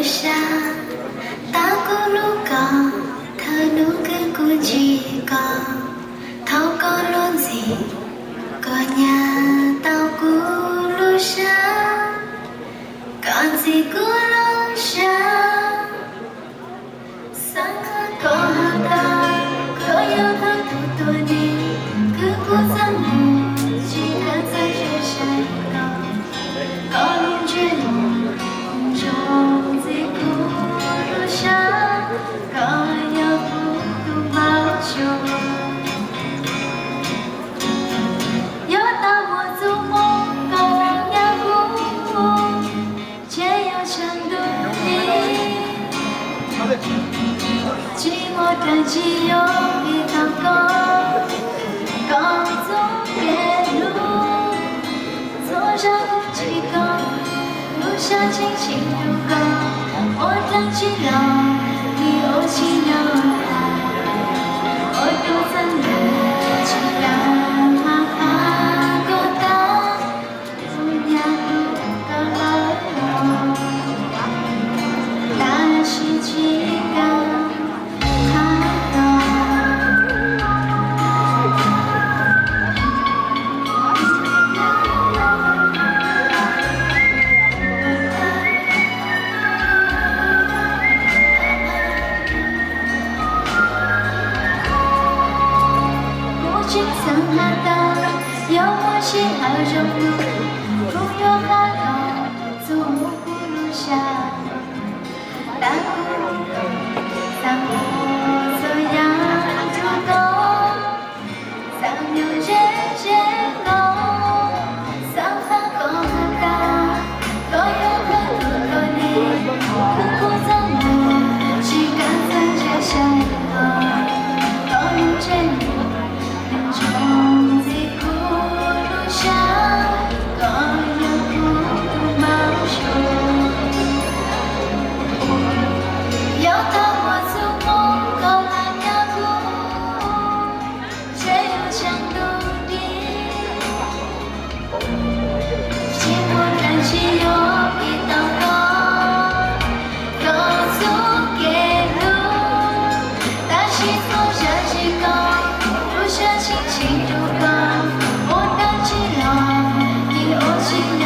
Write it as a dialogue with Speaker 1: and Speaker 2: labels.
Speaker 1: 下，打鼓路高，他路跟古迹高，头高轮子，高呀到鼓路下，高子鼓路下，三个高哈达，高有他土多年，个古藏木，记得在学山高，高林绝路。 种子鼓路上，高有不渡毛球。有大漠祖梦，高粱呀鼓，皆有成都地。寂寞叹息有一道沟，高中夜路，坐上古迹高。 路上轻轻如歌，我唱起了，你哦起了来，我独自路起来，马哈高达，不呀不高楼，大西起高。 桑哈达，有默契好融入，不用哈头，祖母葫芦下，大鼓路桑木走呀土狗，桑有人狗，桑哈狗哈达，狗有很多年，可不藏木，只敢藏着下头，狗有真。 种子鼓路上，高有不渡毛球。有大漠祖梦，高粱呀鼓，皆有成都地。寂寞叹息有一道沟，高速给路，大西坐下西高。 路上轻轻如歌，我荡起了，你哦起。